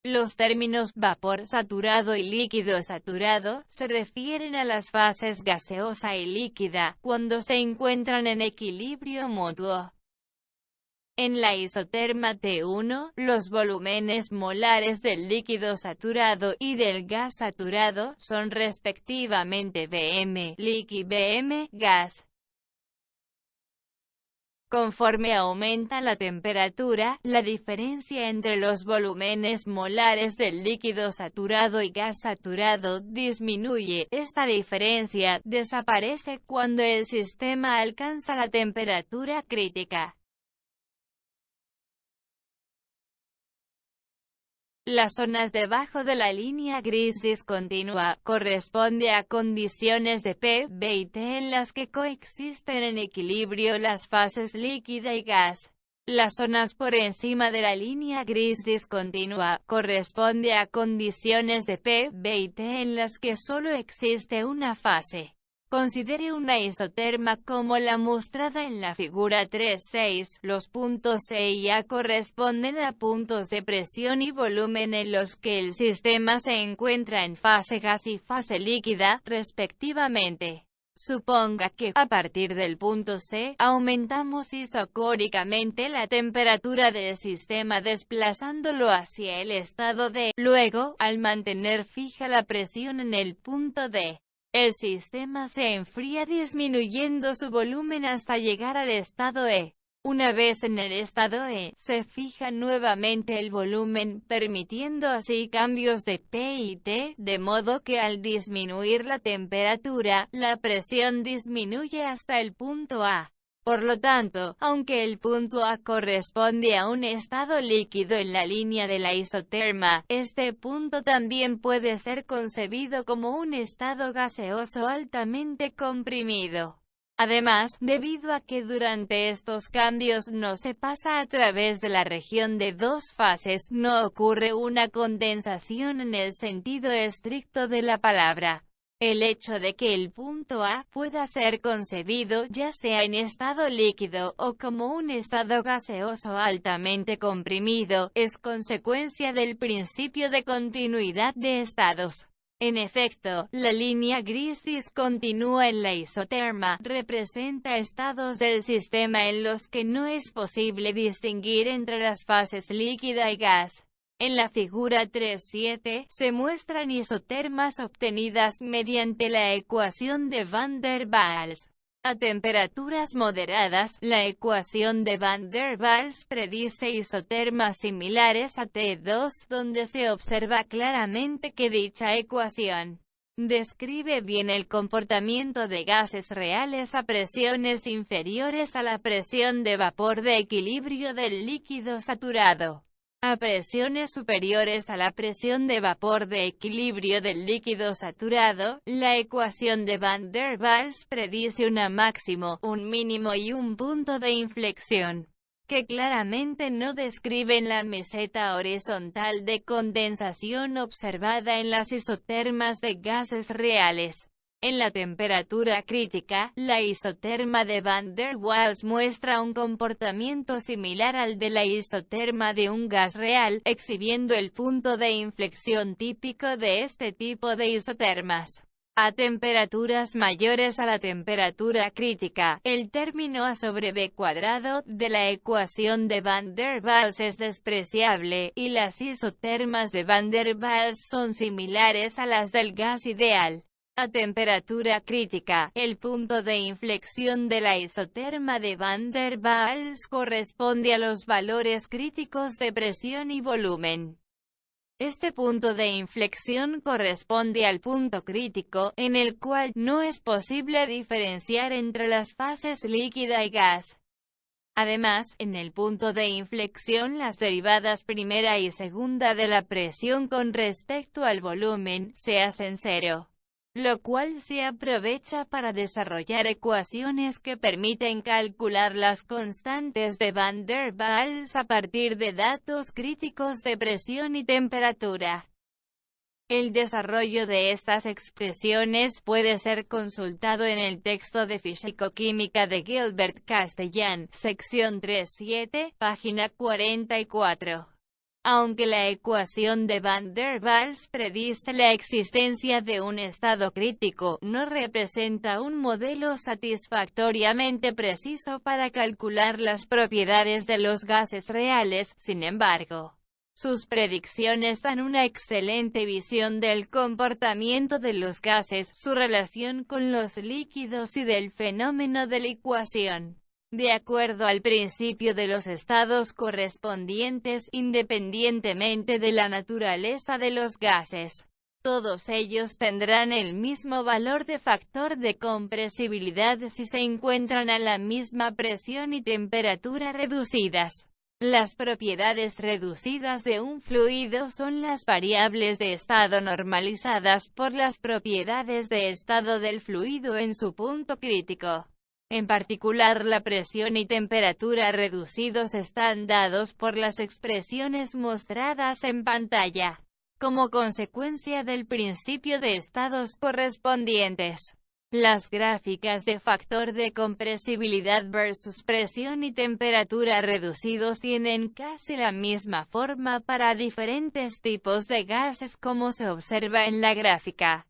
Los términos vapor saturado y líquido saturado se refieren a las fases gaseosa y líquida, cuando se encuentran en equilibrio mutuo. En la isoterma T1, los volúmenes molares del líquido saturado y del gas saturado son respectivamente Bm, líquido y Bm, gas. Conforme aumenta la temperatura, la diferencia entre los volúmenes molares del líquido saturado y gas saturado disminuye. Esta diferencia desaparece cuando el sistema alcanza la temperatura crítica. Las zonas debajo de la línea gris discontinua corresponde a condiciones de P, B y T en las que coexisten en equilibrio las fases líquida y gas. Las zonas por encima de la línea gris discontinua corresponde a condiciones de P, B y T en las que solo existe una fase. Considere una isoterma como la mostrada en la figura 3.6. Los puntos E y A corresponden a puntos de presión y volumen en los que el sistema se encuentra en fase gas y fase líquida, respectivamente. Suponga que, a partir del punto C, aumentamos isocóricamente la temperatura del sistema desplazándolo hacia el estado D. Luego, al mantener fija la presión en el punto D, el sistema se enfría disminuyendo su volumen hasta llegar al estado E. Una vez en el estado E, se fija nuevamente el volumen, permitiendo así cambios de P y T, de modo que al disminuir la temperatura, la presión disminuye hasta el punto A. Por lo tanto, aunque el punto A corresponde a un estado líquido en la línea de la isoterma, este punto también puede ser concebido como un estado gaseoso altamente comprimido. Además, debido a que durante estos cambios no se pasa a través de la región de dos fases, no ocurre una condensación en el sentido estricto de la palabra. El hecho de que el punto A pueda ser concebido ya sea en estado líquido o como un estado gaseoso altamente comprimido, es consecuencia del principio de continuidad de estados. En efecto, la línea gris discontinua en la isoterma representa estados del sistema en los que no es posible distinguir entre las fases líquida y gas. En la figura 3.7, se muestran isotermas obtenidas mediante la ecuación de Van der Waals. A temperaturas moderadas, la ecuación de Van der Waals predice isotermas similares a T2, donde se observa claramente que dicha ecuación describe bien el comportamiento de gases reales a presiones inferiores a la presión de vapor de equilibrio del líquido saturado. A presiones superiores a la presión de vapor de equilibrio del líquido saturado, la ecuación de Van der Waals predice un máximo, un mínimo y un punto de inflexión, que claramente no describen la meseta horizontal de condensación observada en las isotermas de gases reales. En la temperatura crítica, la isoterma de Van der Waals muestra un comportamiento similar al de la isoterma de un gas real, exhibiendo el punto de inflexión típico de este tipo de isotermas. A temperaturas mayores a la temperatura crítica, el término A sobre B cuadrado de la ecuación de Van der Waals es despreciable, y las isotermas de Van der Waals son similares a las del gas ideal. A temperatura crítica, el punto de inflexión de la isoterma de Van der Waals corresponde a los valores críticos de presión y volumen. Este punto de inflexión corresponde al punto crítico, en el cual no es posible diferenciar entre las fases líquida y gas. Además, en el punto de inflexión las derivadas primera y segunda de la presión con respecto al volumen se hacen cero, lo cual se aprovecha para desarrollar ecuaciones que permiten calcular las constantes de Van der Waals a partir de datos críticos de presión y temperatura. El desarrollo de estas expresiones puede ser consultado en el texto de Físico-Química de Gilbert Castellan, sección 3.7, página 44. Aunque la ecuación de Van der Waals predice la existencia de un estado crítico, no representa un modelo satisfactoriamente preciso para calcular las propiedades de los gases reales. Sin embargo, sus predicciones dan una excelente visión del comportamiento de los gases, su relación con los líquidos y del fenómeno de la ecuación. De acuerdo al principio de los estados correspondientes, independientemente de la naturaleza de los gases, todos ellos tendrán el mismo valor de factor de compresibilidad si se encuentran a la misma presión y temperatura reducidas. Las propiedades reducidas de un fluido son las variables de estado normalizadas por las propiedades de estado del fluido en su punto crítico. En particular, la presión y temperatura reducidos están dados por las expresiones mostradas en pantalla, como consecuencia del principio de estados correspondientes. Las gráficas de factor de compresibilidad versus presión y temperatura reducidos tienen casi la misma forma para diferentes tipos de gases como se observa en la gráfica.